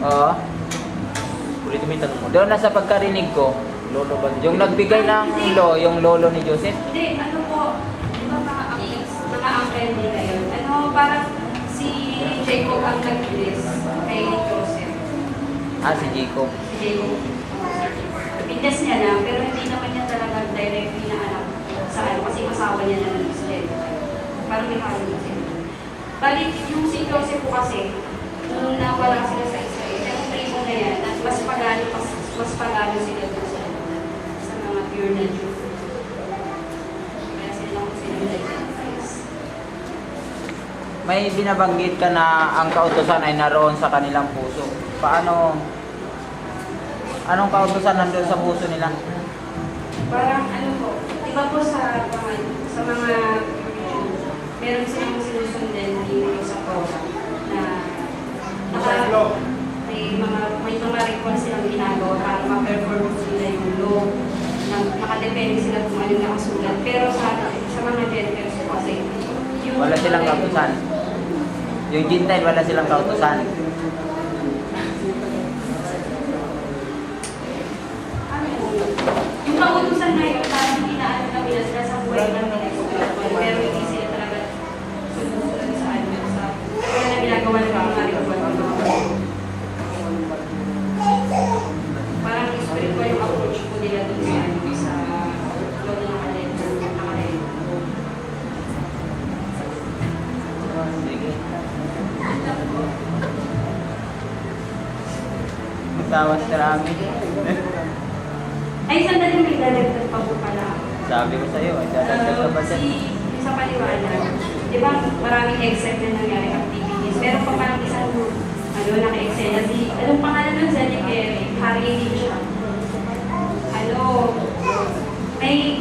Oo. Ulit mo yung tanong mo. Doon na sa pagkarinig ko, Lolo ba? yung nagbigay ng yung lolo ni Joseph. Hindi, ano po, di ba mga uncle nila yun? Ano, parang si Jacob ang nag-bless kay Joseph. Si Jacob. Si Jacob. Pindes niya na, pero hindi naman niya talaga directly na anak sa ano, kasi asawa niya na ng Israel. Parang may kaso na sila. Balik, yung si Joseph po kasi, nung nawala sila sa Israel, yung tribo na yan, at mas pagano sila doon sa mga pure na Jew. Kaya sila kung sila nag-identifies. May binabanggit ka na ang kautusan ay naroon sa kanilang puso. Paano? Anong kautusan nandun sa puso nila? Parang ano po, di ba po sa mga meron silang sinusundan dito sa Torah na may mga record silang ginagawa para ma-perform sila yung law na nakadepende sila kung ano nakasulat. Pero sa mga Gentiles po kasi yung Wala silang kautusan. Yung Gentile, wala silang kautusan. Yung kautusan na yun, parang inaano na nila sila sa buhay ng pinag-ugat. Pero hindi sila talaga sumusunod sa ano, sa kaya na ginagawa ng mga record ng mga parang spiritual yung approach ko nila dun sa ano, sa loob ng nakalento. Sige. Magtawas ka namin. Ay, sandali may dadagdag pa po pala ako. Sabi ko sa'yo, ay dadagdag ka ba dyan? Sa paliwanag, di ba maraming except na nangyari activities, pero pa parang isang naka-excel. Anong pangalan ng Zedekiah? Hari din siya.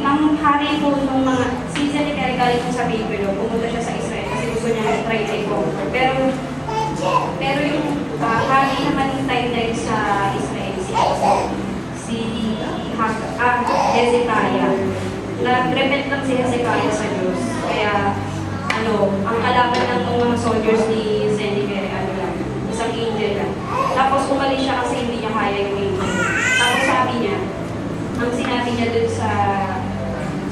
Ang hari po nung mga, si Zedekiah galing po sa Babylon, pumunta siya sa Israel kasi gusto niya try to conquer. Pero yung hari naman yung timeline sa Israel, si Hezekiah. Nag-repent lang si Hezekiah sa Diyos. Kaya, ang kalaban ng mga soldiers ni Zedekiah, isang angel lang. Tapos umalis siya kasi hindi niya kaya yung angel. Tapos sabi niya, ang sinabi niya dun sa,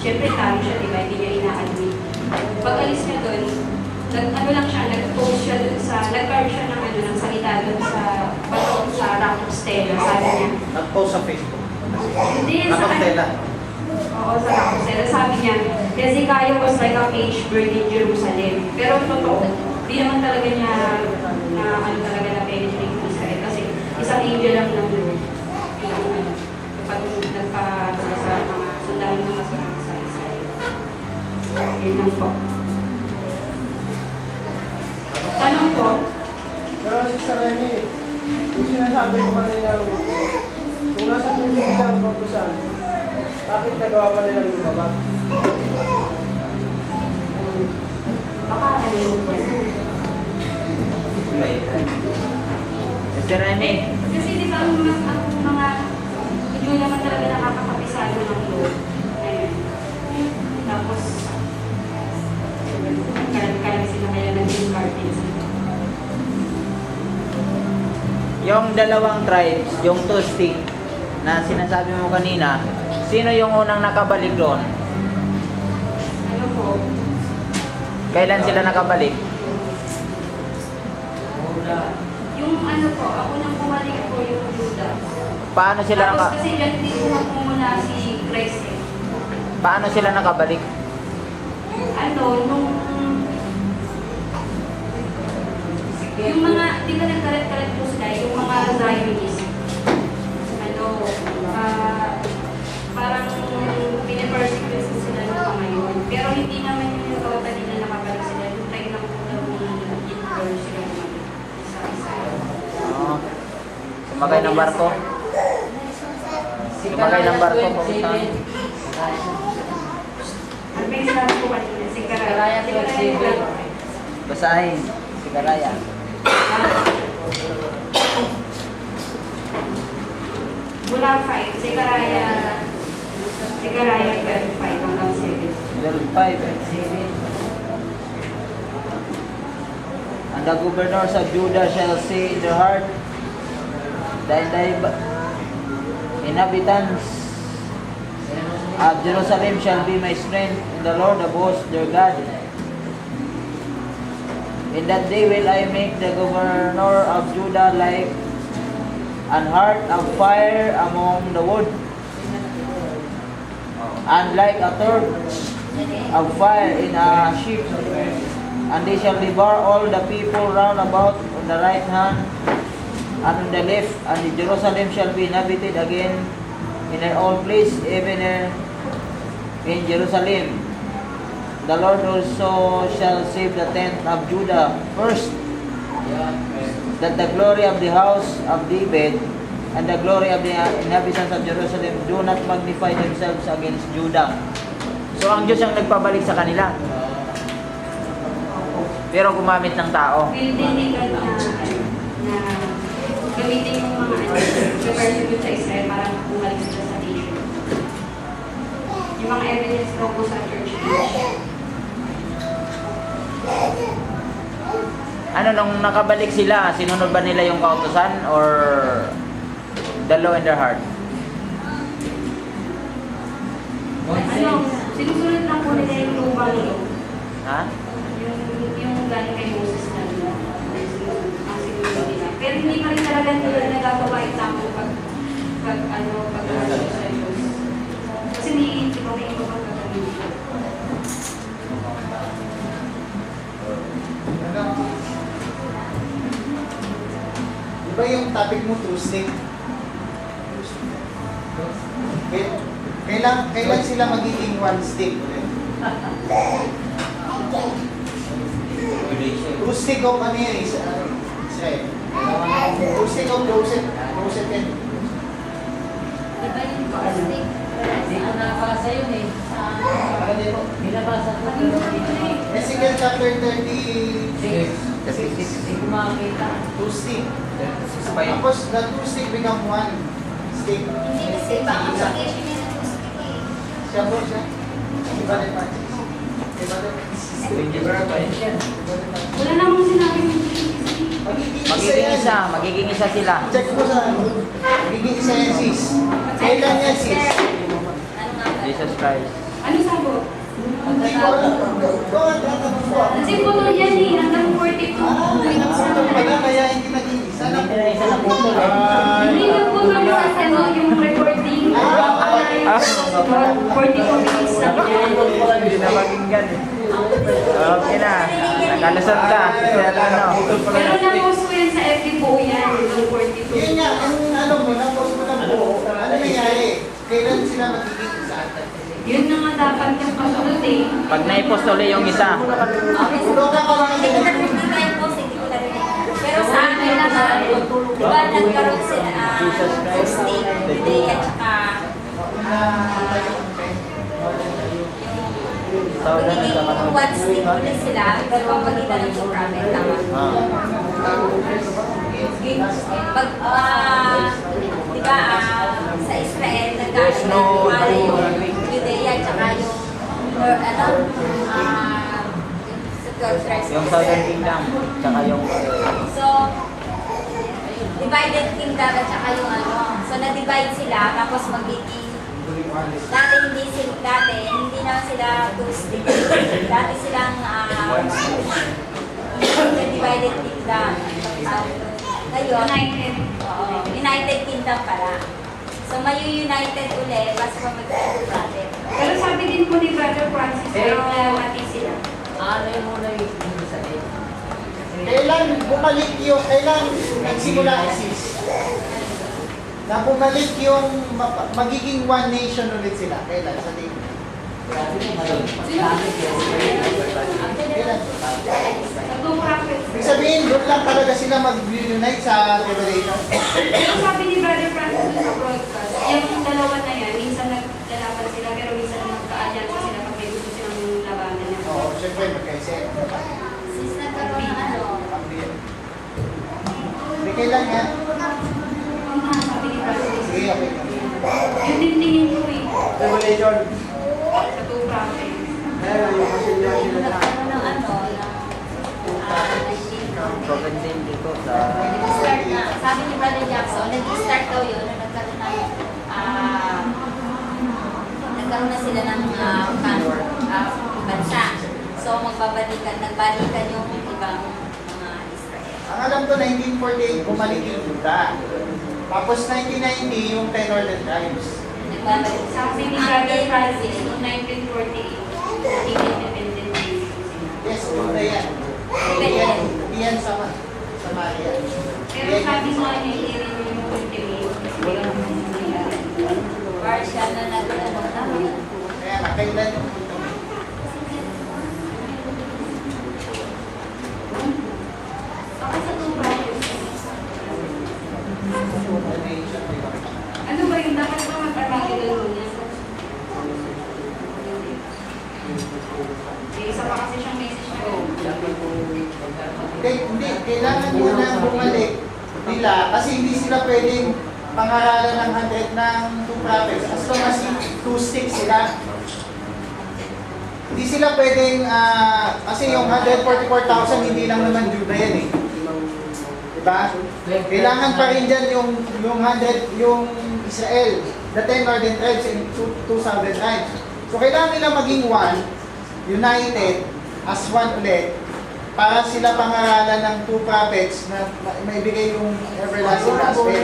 syempre talo siya, diba? Hindi niya ina-admit. Pag alis niya dun, nag-post siya dun sa, nag-card siya ng salita dun sa bato sa Rock of Stella. Sabi niya, Nag-post sa Facebook. hindi, sa Stella. Oo, sa Rock of Stella. Sabi niya, Hezekiah was like a page bird in Jerusalem. Pero totoo, di naman talaga niya talaga na penetrate in Israel. Kasi isang angel lang ng Lord. Nagpa sa mga sundalo ng masurang sa Israel. Yun lang po. Tanong po, Pero si Sarene, yung sinasabi ko kanina, kung nasa tuloy nilang kautusan, bakit nagawa pa nilang lumabas? baka ano yun po. Mr. Rene, Kasi di ba ang mga hindi naman talaga nakakapapisado ng loob. Ayun. Tapos, kaya sila kaya naging cartels. yung dalawang tribes, yung two stick na sinasabi mo kanina, sino yung unang nakabalik doon? Ano po? Kailan sila nakabalik? Yung ano po, ako nang bumalik po yung Juda. Paano sila Tapos kasi dyan din po muna si Christ eh. Paano sila nakabalik? Yung mga, di ba nagkalat-kalat po sila, yung mga Zionist, parang pinipersecute sila ng mga ngayon. Pero hindi naman yung total na nakabalik sila, yung time lang po na i-convert sila sa Israel. Oo. Sumakay ng barko? Sumakay ng barko, papunta. Ang may sinabi po kanina, si Karaya. Si Karaya. Basahin. Si Karaya. Mula 5, si Karaya 12, 5 hanggang 7. Level 5. And the governors of Judah shall say in their heart, the inhabitants of Jerusalem shall be my strength in the Lord of hosts their God. In that day will I make the governor of Judah like an heart of fire among the wood, and like a torch of fire in a sheep. And they shall devour all the people round about on the right hand and on the left, and Jerusalem shall be inhabited again in her own place, even in Jerusalem. The Lord also shall save the tent of Judah first, that the glory of the house of David and the glory of the inhabitants of Jerusalem do not magnify themselves against Judah. So ang Diyos ang nagpabalik sa kanila, pero gumamit ng tao. Will din nila na gamitin yung mga persecute sa Israel para bumalik sila sa nation. Yung mga evidence daw po sa church age. Ano, nung nakabalik sila, sinunod ba nila yung kautusan or the law in their heart? Ano, sinusunod lang po nila yung lumang law. Ha? Yung galing kay Moses na law. Ang sinusunod nila. Pero hindi pa rin talaga nila nagagawa yung tamang pag-ano sa Diyos. Kasi may iba pang gagawin. Di ba yung topic mo, Tuesday? Kailan sila magiging one stick ulit? Tuesday ko ano yan, Israel? Tuesday ko, Joseph yan. Di ba yung plastic? Nabasa yun eh. Binabasa ko. Ezekiel chapter 36, Hindi ko makakita. Tuesday. Tapos the two stick become one stick. Hindi kasi iba ang application niya ng gusto eh. Siya po siya. Iba din pa. Iba din. Wala namang sinabi yung Magiging isa sila. Check mo sa magiging isa yan, sis. Kailan yan, sis? Ano nga ba? Jesus Christ. ano sagot? Hindi ko alam. Go on, tatanong ko. Kasi putol yan eh, hanggang 42. Putol pala, kaya hindi naging isa na. Hindi na isa na putol. Hindi na putol sa ano, yung recording. 44 minutes lang yan. Hindi na maginggan eh. Okay na. Nakalusot ka. Ano? Pero na-post ko yan sa FB po yan, hanggang 42. Yun nga, ang ano mo, napos mo na po. Ano nangyari? Kailan sila magiging isa? Yun na nga dapat yung kasunod eh. Pag naipost ulit yung isa, Ulo ka pa lang. Hindi ko narinig na yung post, hindi ko narinig. Pero sa akin naman, di ba nagkaroon sila posting, hindi at saka magiging one stick ulit sila, pero pamagitan ng prophet, tama. Di ba, sa Israel, There's no yung Judea, tsaka yung, yung Southern Kingdom, tsaka yung So, divided kingdom at saka yung ano. So, na-divide sila, tapos magiging, hindi naman sila two-stick. Dati silang, divided kingdom. Ngayon, United Kingdom pala. So, united ulit, basta pa mag-prophet. Pero sabi din po ni Brother Francis, pero mati sila. Ano yung muna yung isa eh? Kailan bumalik yung, kailan nagsimula ISIS? Na bumalik yung magiging one nation ulit sila. Kailan? Sa tingin? Kailan? Sa two prophets. Ibig sabihin, doon lang talaga sila mag-reunite sa Revelation. Pero sabi ni Brother Francis dun sa broadcast, yung dalawa na yan, minsan naglalaban sila, pero minsan magka-alyansa sila pag may gusto silang labanan niya. Oo, syempre, magkaisa. Since nagkaroon ng ano, Hindi kailan yan? Yung nga, sabi ni Brother Sige, okay. yung tintingin ko eh, Revelation. sa two prophets. Meron yung kasilyan sila na. nagkaroon ng ano, ng prophet din dito sa nag-start na, sabi ni Brother Jackson, nag-start sila ng bansa. So nagbalikan yung ibang mga Israel. Ang alam ko, 1948, bumalik yung Judah. Tapos 1990, yung 10 northern tribes. Nagbabalik Sabi ni Brother Francis, noong 1948, naging independent nation sila. Yes, Judah yan. Hindi yan sa Maria. Pero sabi mo niya, hindi rin yung ultimate. Partial na nagtanong namin. Kaya kailan yung punta mo? Ako sa two brothers. Ano ba yung dapat ba mag-arangin niya? Isa pa kasi siyang message na Hindi, kailangan muna bumalik nila kasi hindi sila pwedeng pangaralan ng 100 ng 2 prophets as long as 2 sticks sila. Hindi sila pwedeng, kasi yung 144,000 hindi lang naman Judah yan eh. Diba? Kailangan pa rin dyan yung 100, yung Israel, the 10 northern tribes and 2 southern tribes. So kailangan nila maging one, united, as one ulit, para sila pangaralan ng 2 prophets na maibigay yung everlasting gospel.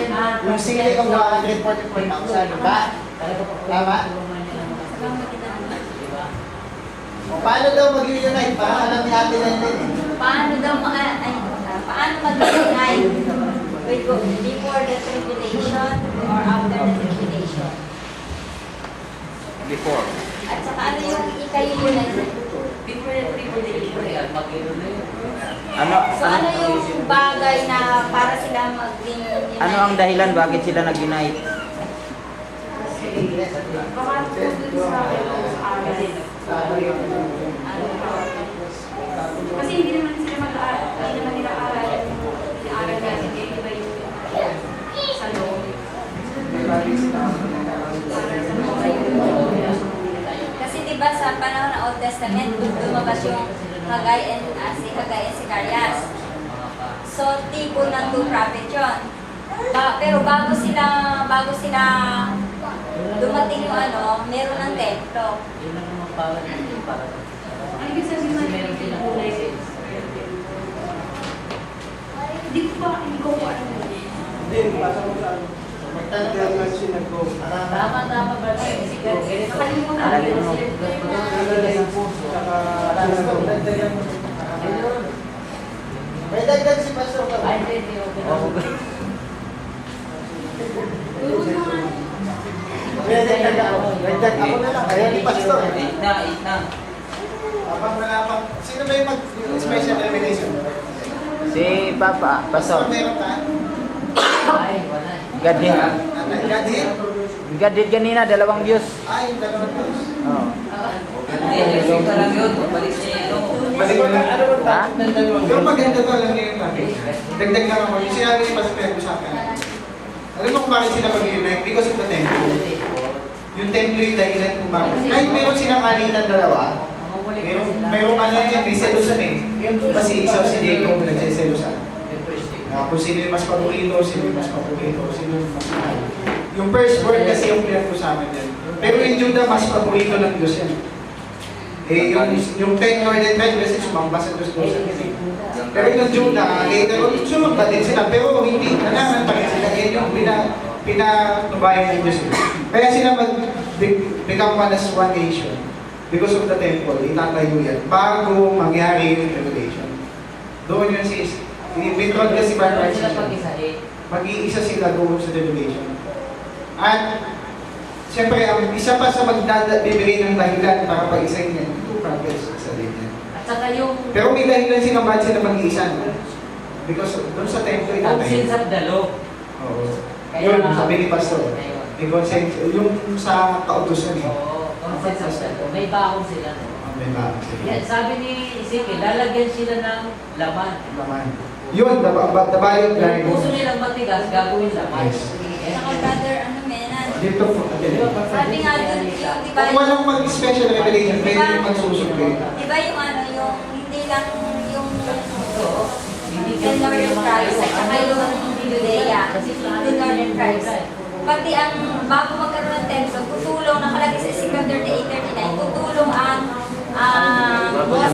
Yung sili ng 144,000, diba? Tama? O, paano daw mag-unite? Para alam ni Ate Lenden eh. Paano mag-unite before the tribulation or after the tribulation? Before. At saka ano yung ika-unite? before the tribulation. Ano, So ano yung bagay na para sila mag-unite? ano ang dahilan bakit sila nag-unite? Baka tungkol sa aral. Kasi hindi naman sila mag-aaral, hindi naman nila aral natin, kaya iba yung sa loob. Kasi diba sa panahon ng Old Testament, lumabas yung Haggai and si Carias. So, tipo ng 2 prophet yun. Pero bago sila dumating yung meron ng templo. Yun ang mga power natin para Ang ibig sabihin na meron din ang process. hindi ko po alam. Hindi, pasa mo sa ano. Kaya nga sinag-go. Tama ba tayo? Ganito. Nakalimutan Alam ko mo. Saka, dagdagan mo. May dagdag si Pastor ka. Ay, hindi. May dagdag ako. Dagdag ako na lang. Kaya ni Pastor. Na. Kapag wala pang... Sino ba yung mag-special revelation? Si Papa, Pastor, Pastor. meron ka? Ay, wala. Gadin. Gadin? Gadin kanina, 2 Diyos. Ay, yung dalawang Diyos. Oo. Balik mo lang. Ano ba Ha? ng dalawang? Pero maganda to lang ngayon natin. Dagdag lang ako. Yung sinabi ni Pastor Pedro sa akin. Alam mo kung bakit sila mag-unite? Because of the temple. Yung temple yung dahilan kung bakit. Kahit meron silang alitan dalawa, merong ano yan, may selusan eh. Kasi isaw si Jacob nagseselusan. Kung sino yung mas paborito, sino yung mas paborito, sino yung mas mahal. Yung first word kasi yung pinag-usapan yan. Pero yung Judah, mas paborito ng Diyos yan. Eh, yung 10 northern tribes kasi sumamba sa Diyos doon sa kinig. Pero yung Judah, later on, sumamba din sila. Pero hindi, nanangan pa rin sila. Yan yung pinatubayan ng Diyos. Kaya sila become one as one nation. Because of the temple, itatayo yan. Bago mangyari yung revelation. Doon yun sis. Binitron kasi ba Pero sila pag-isahin. mag-iisa sila doon sa revelation. At siyempre, ang isa pa sa magbibigay ng dahilan para pag-isahin yan, 2 prophets sa din yan. At saka yung Pero may dahilan sila ba't sila mag-iisa. Because doon sa temple conscience itatayo. of the law. Oo. Kaya Yun, nga- sabi ni Pastor. Ayun. May consent, yung sa kautusan eh. Oo, conscience of the law. May baon sila. May ba? Yan, sabi ni Ezekiel, lalagyan sila ng laman. Naman. Yun, the value of Yung life. puso nilang matigas, gagawin laman. Yes. Saka brother, Menan, Dito po. sabi nga dun, yung diba Kung walang mag-special revelation, pwede yung magsusunod. diba yung yung hindi lang yung Hindi the northern tribes at saka yung Judea, the northern tribes. Pati ang bago magkaroon ng